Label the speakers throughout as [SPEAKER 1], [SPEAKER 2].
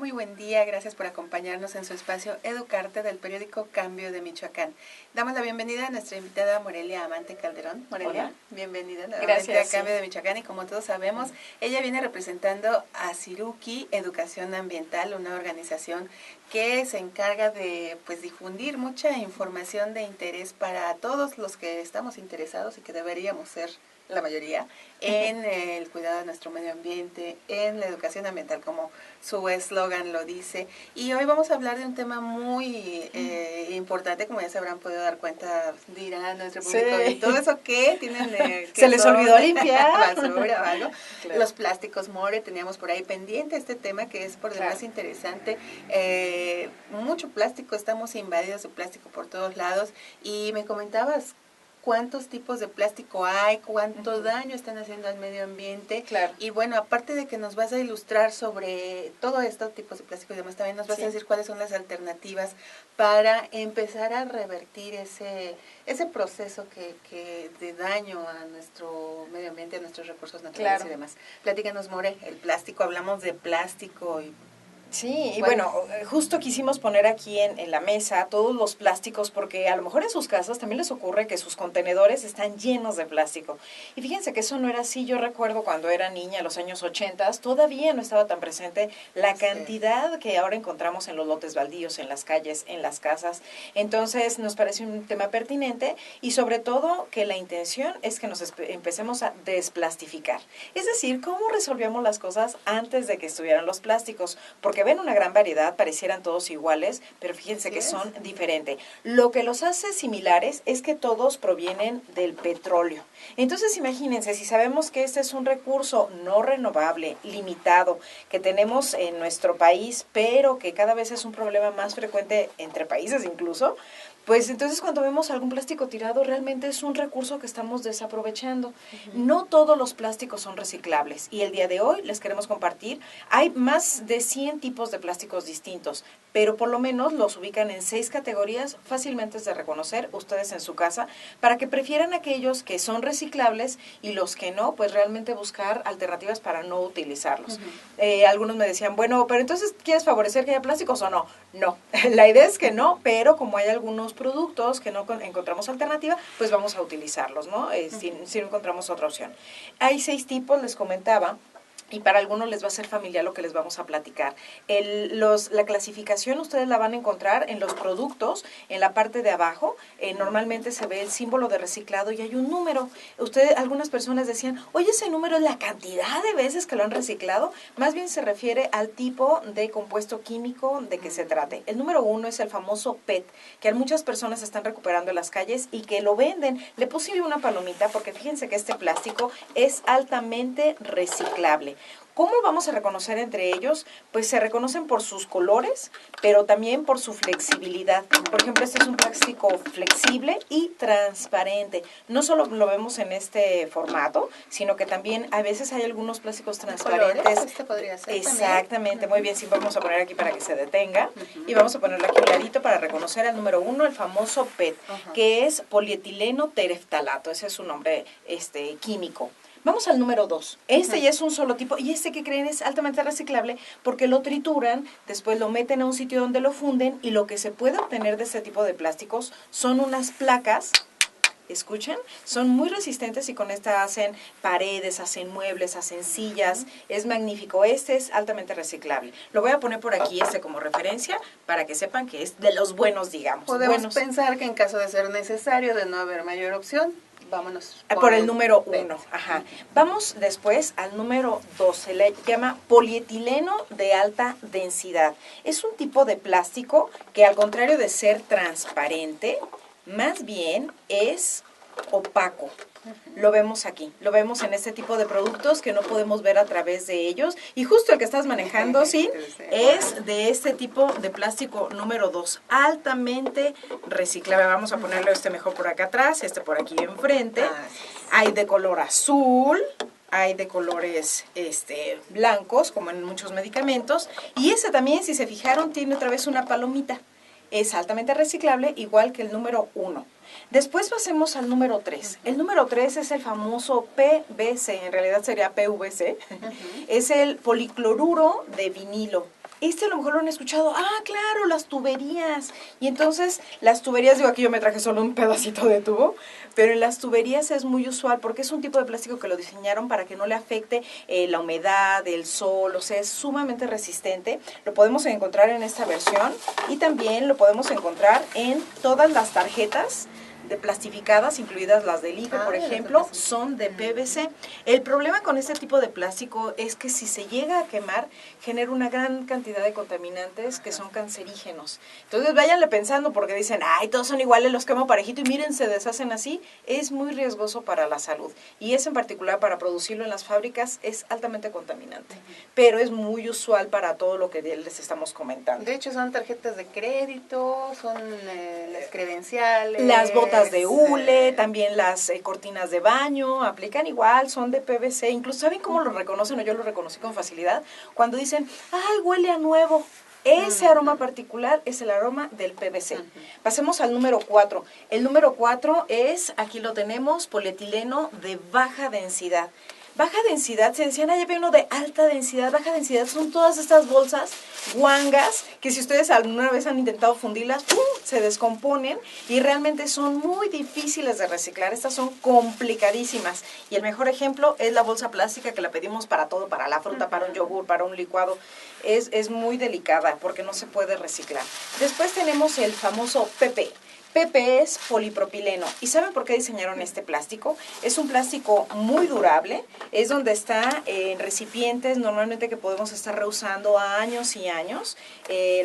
[SPEAKER 1] Muy buen día. Gracias por acompañarnos en su espacio Educarte del periódico Cambio de Michoacán. Damos la bienvenida a nuestra invitada Morelia Amante Calderón. Morelia,
[SPEAKER 2] hola.
[SPEAKER 1] Bienvenida nuevamente
[SPEAKER 2] Gracias,
[SPEAKER 1] a Cambio de Michoacán. Y como todos sabemos, ella viene representando a Ciruki Educación Ambiental, una organización que se encarga de difundir mucha información de interés para todos los que estamos interesados y que deberíamos ser la mayoría, en el cuidado de nuestro medio ambiente, en la educación ambiental, como su eslogan lo dice. Y hoy vamos a hablar de un tema muy importante, como ya se habrán podido dar cuenta, dirá nuestro público, y todo eso que tienen...
[SPEAKER 2] se les olvidó limpiar.
[SPEAKER 1] Basura o algo.
[SPEAKER 2] Claro.
[SPEAKER 1] Los plásticos, More, teníamos por ahí pendiente este tema que es por demás interesante. Mucho plástico, estamos invadidos de plástico por todos lados. Y me comentabas, ¿cuántos tipos de plástico hay? ¿Cuánto daño están haciendo al medio ambiente?
[SPEAKER 2] Claro.
[SPEAKER 1] Y bueno, aparte de que nos vas a ilustrar sobre todo estos tipos de plástico y demás, también nos vas a decir cuáles son las alternativas para empezar a revertir ese proceso que de daño a nuestro medio ambiente, a nuestros recursos naturales y demás. Platícanos, More, el plástico, hablamos de plástico y...
[SPEAKER 2] Sí, y bueno, justo quisimos poner aquí en la mesa todos los plásticos porque a lo mejor en sus casas también les ocurre que sus contenedores están llenos de plástico. Y fíjense que eso no era así. Yo recuerdo cuando era niña, en los años 80, todavía no estaba tan presente la cantidad que ahora encontramos en los lotes baldíos, en las calles, en las casas. Entonces nos parece un tema pertinente y sobre todo que la intención es que nos empecemos a desplastificar. Es decir, cómo resolvíamos las cosas antes de que estuvieran los plásticos, porque ven una gran variedad, parecieran todos iguales, pero fíjense que son diferentes. Lo que los hace similares es que todos provienen del petróleo. Entonces, imagínense, si sabemos que este es un recurso no renovable, limitado, que tenemos en nuestro país, pero que cada vez es un problema más frecuente entre países incluso, pues entonces cuando vemos algún plástico tirado realmente es un recurso que estamos desaprovechando. No todos los plásticos son reciclables y el día de hoy les queremos compartir, hay más de 100 tipos de plásticos distintos, pero por lo menos los ubican en 6 categorías fácilmente de reconocer ustedes en su casa para que prefieran aquellos que son reciclables y los que no, pues realmente buscar alternativas para no utilizarlos. Algunos me decían, bueno, pero entonces ¿quieres favorecer que haya plásticos o no? No, la idea es que no, pero como hay algunos productos que no encontramos alternativa, pues vamos a utilizarlos, ¿no? Si no encontramos otra opción. Hay 6 tipos, les comentaba, y para algunos les va a ser familiar lo que les vamos a platicar. La clasificación ustedes la van a encontrar en los productos, en la parte de abajo. Normalmente se ve el símbolo de reciclado y hay un número. Algunas personas decían, oye, ese número es la cantidad de veces que lo han reciclado. Más bien se refiere al tipo de compuesto químico de que se trate. El número 1 es el famoso PET, que muchas personas están recuperando en las calles y que lo venden. Le puse una palomita porque fíjense que este plástico es altamente reciclable. ¿Cómo vamos a reconocer entre ellos? Pues se reconocen por sus colores, pero también por su flexibilidad. Por ejemplo, este es un plástico flexible y transparente. No solo lo vemos en este formato, sino que también a veces hay algunos plásticos transparentes.
[SPEAKER 1] ¿Colores? Este podría ser
[SPEAKER 2] exactamente, muy bien. Sí, vamos a poner aquí para que se detenga. Y vamos a ponerlo aquí a un ladito para reconocer al número 1, el famoso PET, que es polietileno tereftalato. Ese es su nombre químico. Vamos al número 2. Este ya es un solo tipo y este que creen es altamente reciclable porque lo trituran, después lo meten a un sitio donde lo funden y lo que se puede obtener de este tipo de plásticos son unas placas. ¿Escuchan? Son muy resistentes y con esta hacen paredes, hacen muebles, hacen sillas. Es magnífico. Este es altamente reciclable. Lo voy a poner por aquí como referencia para que sepan que es de los buenos, digamos.
[SPEAKER 1] Podemos pensar que en caso de ser necesario, de no haber mayor opción, vámonos
[SPEAKER 2] por el número 1. Vamos después al número 2. Se le llama polietileno de alta densidad. Es un tipo de plástico que al contrario de ser transparente, más bien es opaco. Lo vemos aquí, lo vemos en este tipo de productos que no podemos ver a través de ellos. Y justo el que estás manejando, sí, es de este tipo de plástico número 2, altamente reciclable. Vamos a ponerlo mejor por acá atrás, por aquí enfrente. Hay de color azul, hay de colores blancos, como en muchos medicamentos. Y ese también, si se fijaron, tiene otra vez una palomita. Es altamente reciclable, igual que el número 1. Después pasemos al número 3. El número 3 es el famoso PVC, en realidad sería PVC. Es el policloruro de vinilo. A lo mejor lo han escuchado, claro, las tuberías. Y entonces las tuberías, digo, aquí yo me traje solo un pedacito de tubo, pero en las tuberías es muy usual porque es un tipo de plástico que lo diseñaron para que no le afecte la humedad, el sol, o sea, es sumamente resistente. Lo podemos encontrar en esta versión y también lo podemos encontrar en todas las tarjetas de plastificadas, incluidas las del IFE, por ejemplo, son de PVC. El problema con este tipo de plástico es que si se llega a quemar, genera una gran cantidad de contaminantes que son cancerígenos. Entonces, váyanle pensando porque dicen, todos son iguales, los quemo parejito y miren, se deshacen así. Es muy riesgoso para la salud. Y es en particular para producirlo en las fábricas, es altamente contaminante. Pero es muy usual para todo lo que les estamos comentando.
[SPEAKER 1] De hecho, son tarjetas de crédito, son las credenciales.
[SPEAKER 2] Las botas de hule, también las cortinas de baño, aplican igual, son de PVC. Incluso, ¿saben cómo lo reconocen? O yo lo reconocí con facilidad. Cuando dicen, huele a nuevo. Ese aroma particular es el aroma del PVC. Pasemos al número 4. El número 4 es, aquí lo tenemos, polietileno de baja densidad. Baja densidad, se decían, ya ve uno de alta densidad, baja densidad, son todas estas bolsas guangas que si ustedes alguna vez han intentado fundirlas, ¡pum!, se descomponen y realmente son muy difíciles de reciclar. Estas son complicadísimas. Y el mejor ejemplo es la bolsa plástica que la pedimos para todo, para la fruta, para un yogur, para un licuado. Es muy delicada porque no se puede reciclar. Después tenemos el famoso PP. PP es polipropileno. ¿Y saben por qué diseñaron este plástico? Es un plástico muy durable, es donde está en recipientes normalmente que podemos estar reusando años y años.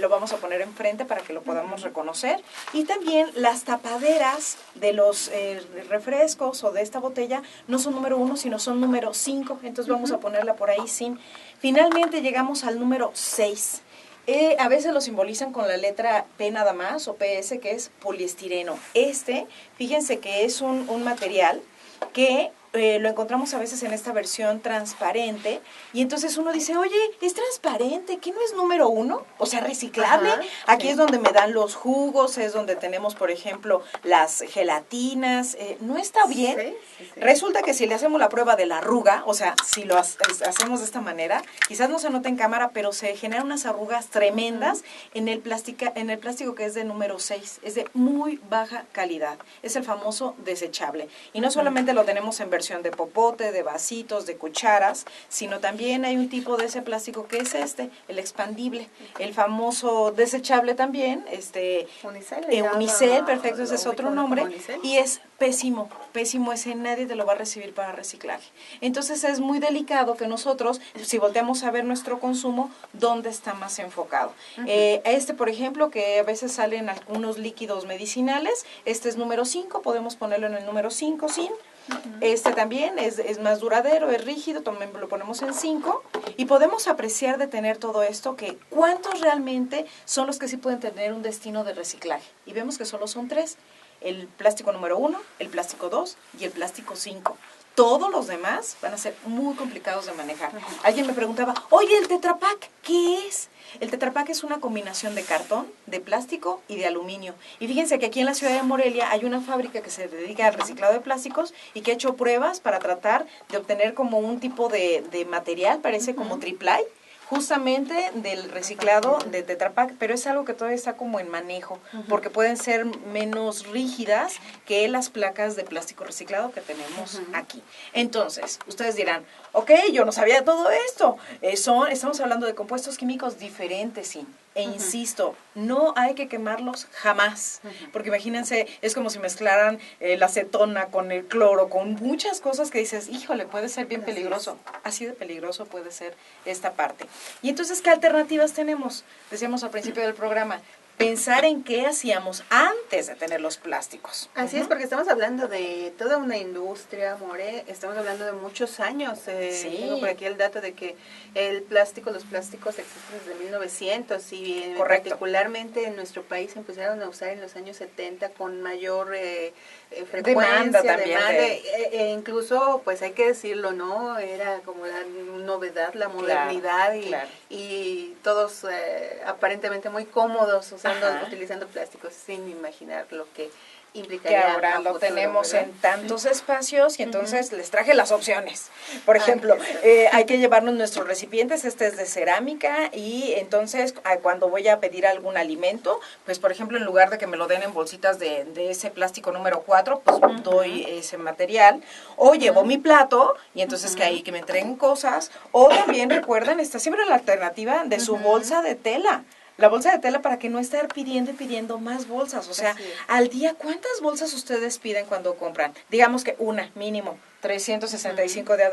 [SPEAKER 2] Lo vamos a poner enfrente para que lo podamos reconocer. Y también las tapaderas de los refrescos o de esta botella no son número 1, sino son número 5. Entonces vamos a ponerla por ahí sin. Finalmente llegamos al número 6. A veces lo simbolizan con la letra P nada más o PS, que es poliestireno. Fíjense que es un material que lo encontramos a veces en esta versión transparente y entonces uno dice, oye, es transparente, ¿qué no es número 1? O sea, reciclable. Aquí es donde me dan los jugos, es donde tenemos, por ejemplo, las gelatinas. ¿No está bien? Sí. Resulta que si le hacemos la prueba de la arruga, o sea, si lo hacemos de esta manera, quizás no se note en cámara, pero se generan unas arrugas tremendas en el plástico que es de número 6. Es de muy baja calidad. Es el famoso desechable. Y no solamente lo tenemos en versión de popote, de vasitos, de cucharas, sino también hay un tipo de ese plástico que es el expandible, el famoso desechable también, Unicel, perfecto, ese es otro nombre, y es pésimo, ese nadie te lo va a recibir para reciclaje. Entonces es muy delicado que nosotros, si volteamos a ver nuestro consumo, ¿dónde está más enfocado? Por ejemplo, que a veces salen algunos líquidos medicinales, este es número 5, podemos ponerlo en el número 5 sin. También es más duradero, es rígido, también lo ponemos en 5 y podemos apreciar de tener todo esto que cuántos realmente son los que sí pueden tener un destino de reciclaje. Y vemos que solo son 3, el plástico número 1, el plástico 2 y el plástico 5. Todos los demás van a ser muy complicados de manejar. Alguien me preguntaba, oye, ¿el Tetra Pak qué es? El Tetra Pak es una combinación de cartón, de plástico y de aluminio. Y fíjense que aquí en la ciudad de Morelia hay una fábrica que se dedica al reciclado de plásticos y que ha hecho pruebas para tratar de obtener como un tipo de material, parece como triplay, justamente del reciclado de Tetra Pak, pero es algo que todavía está como en manejo, porque pueden ser menos rígidas que las placas de plástico reciclado que tenemos aquí. Entonces, ustedes dirán, ok, yo no sabía todo esto, estamos hablando de compuestos químicos diferentes, sí. E insisto, no hay que quemarlos jamás, porque imagínense, es como si mezclaran la acetona con el cloro, con muchas cosas que dices, híjole, puede ser bien peligroso. Así de peligroso puede ser esta parte. Y entonces, ¿qué alternativas tenemos? Decíamos al principio del programa, pensar en qué hacíamos antes de tener los plásticos.
[SPEAKER 1] Así es, porque estamos hablando de toda una industria, More, estamos hablando de muchos años.
[SPEAKER 2] Sí.
[SPEAKER 1] Tengo por aquí el dato de que los plásticos existen desde 1900 y particularmente en nuestro país empezaron a usar en los años 70 con mayor frecuencia, demanda, incluso, pues hay que decirlo, ¿no? Era como la novedad, la modernidad y todos aparentemente muy cómodos utilizando plásticos sin imaginar lo que implicaría
[SPEAKER 2] que ahora lo tenemos en tantos espacios y entonces les traje las opciones. Por ejemplo, hay que llevarnos nuestros recipientes, este es de cerámica y entonces cuando voy a pedir algún alimento, pues por ejemplo en lugar de que me lo den en bolsitas de ese plástico número 4, pues doy ese material o llevo mi plato y entonces que ahí que me entreguen cosas o también recuerden, está siempre la alternativa de su bolsa de tela. La bolsa de tela para que no estar pidiendo y pidiendo más bolsas. O sea, al día, ¿cuántas bolsas ustedes piden cuando compran? Digamos que una, mínimo. 365 días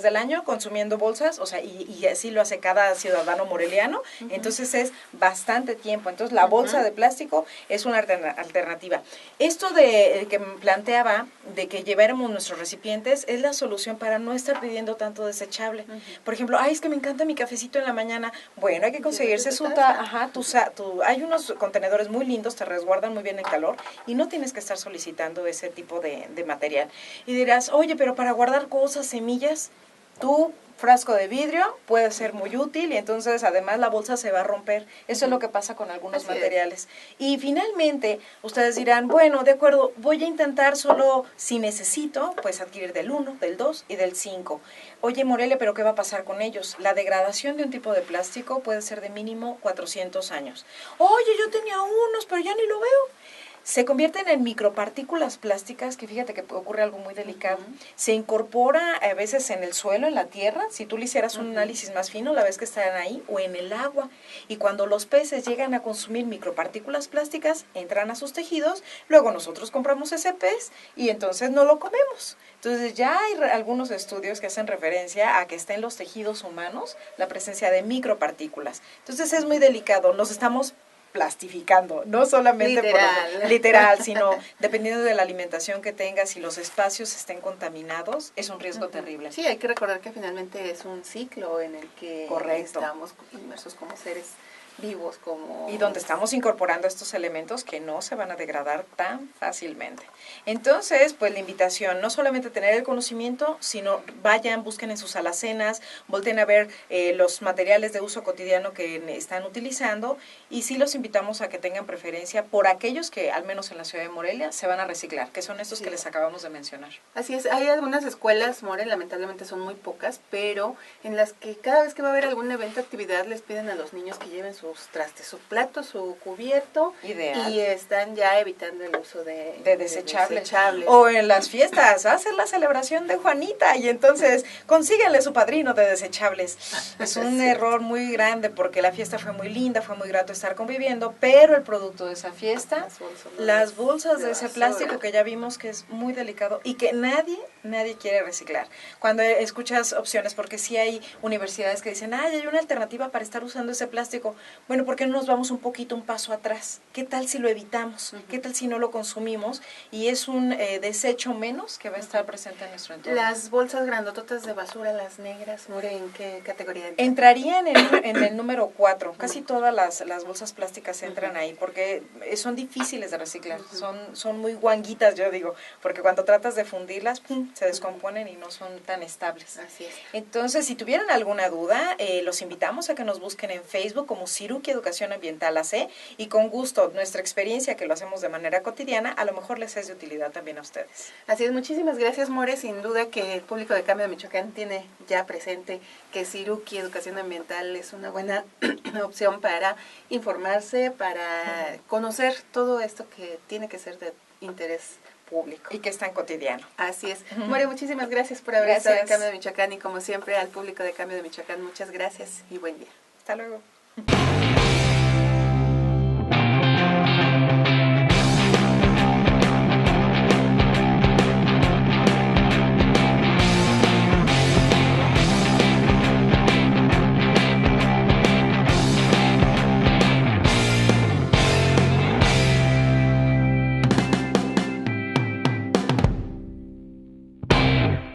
[SPEAKER 2] del año consumiendo bolsas, o sea, y así lo hace cada ciudadano moreliano, entonces es bastante tiempo. Entonces la bolsa de plástico es una alternativa. Esto de que me planteaba de que lleváramos nuestros recipientes es la solución para no estar pidiendo tanto desechable. Por ejemplo, ay, es que me encanta mi cafecito en la mañana. Bueno, hay que conseguirse hay unos contenedores muy lindos, te resguardan muy bien el calor y no tienes que estar solicitando ese tipo de material. Y dirás, oye, pero para guardar cosas, semillas, tu frasco de vidrio puede ser muy útil y entonces además la bolsa se va a romper. Eso es lo que pasa con algunos materiales. Y finalmente, ustedes dirán, bueno, de acuerdo, voy a intentar solo si necesito, pues adquirir del 1, del 2 y del 5. Oye, Morelia, ¿pero qué va a pasar con ellos? La degradación de un tipo de plástico puede ser de mínimo 400 años. Oye, yo tenía unos, pero ya ni lo veo. Se convierten en micropartículas plásticas, que fíjate que ocurre algo muy delicado. Se incorpora a veces en el suelo, en la tierra, si tú le hicieras un análisis más fino, la ves que están ahí, o en el agua. Y cuando los peces llegan a consumir micropartículas plásticas, entran a sus tejidos, luego nosotros compramos ese pez y entonces no lo comemos. Entonces ya hay algunos estudios que hacen referencia a que está en los tejidos humanos la presencia de micropartículas. Entonces es muy delicado, nos estamos plastificando, no solamente literal, sino dependiendo de la alimentación que tengas y los espacios estén contaminados, es un riesgo terrible.
[SPEAKER 1] Sí, hay que recordar que finalmente es un ciclo en el que estamos inmersos como seres vivos,
[SPEAKER 2] y donde estamos incorporando estos elementos que no se van a degradar tan fácilmente. Entonces, pues la invitación, no solamente tener el conocimiento, sino vayan, busquen en sus alacenas, volten a ver los materiales de uso cotidiano que están utilizando, y sí los invitamos a que tengan preferencia por aquellos que, al menos en la ciudad de Morelia, se van a reciclar, que son estos que les acabamos de mencionar.
[SPEAKER 1] Así es, hay algunas escuelas, More, lamentablemente son muy pocas, pero en las que cada vez que va a haber algún evento, actividad, les piden a los niños que lleven sus trastes, su plato, su cubierto. Ideal. Y están ya evitando el uso de desechables.
[SPEAKER 2] O en las fiestas, hacer la celebración de Juanita y entonces consíguenle su padrino de desechables. Es un error muy grande porque la fiesta fue muy linda, fue muy grato estar conviviendo, pero el producto de esa fiesta, las bolsas de ese plástico que ya vimos que es muy delicado y que nadie quiere reciclar. Cuando escuchas opciones, porque sí hay universidades que dicen, hay una alternativa para estar usando ese plástico. Bueno, ¿por qué no nos vamos un paso atrás? ¿Qué tal si lo evitamos? ¿Qué tal si no lo consumimos? Y es un desecho menos que va a estar presente en nuestro entorno.
[SPEAKER 1] Las bolsas grandototas de basura, las negras, More, ¿en qué categoría entran?
[SPEAKER 2] Entrarían en el número 4. Casi todas las bolsas plásticas entran ahí porque son difíciles de reciclar. Son muy guanguitas, yo digo, porque cuando tratas de fundirlas, se descomponen y no son tan estables.
[SPEAKER 1] Así es.
[SPEAKER 2] Entonces, si tuvieran alguna duda, los invitamos a que nos busquen en Facebook como Ciruki Educación Ambiental AC, y con gusto, nuestra experiencia, que lo hacemos de manera cotidiana, a lo mejor les es de utilidad también a ustedes.
[SPEAKER 1] Así es, muchísimas gracias, More. Sin duda que el público de Cambio de Michoacán tiene ya presente que Ciruki Educación Ambiental es una buena opción para informarse, para conocer todo esto que tiene que ser de interés público.
[SPEAKER 2] Y que es tan cotidiano.
[SPEAKER 1] Así es. More, muchísimas gracias por haber estado en Cambio de Michoacán, y como siempre al público de Cambio de Michoacán, muchas gracias y buen día.
[SPEAKER 2] Hasta luego.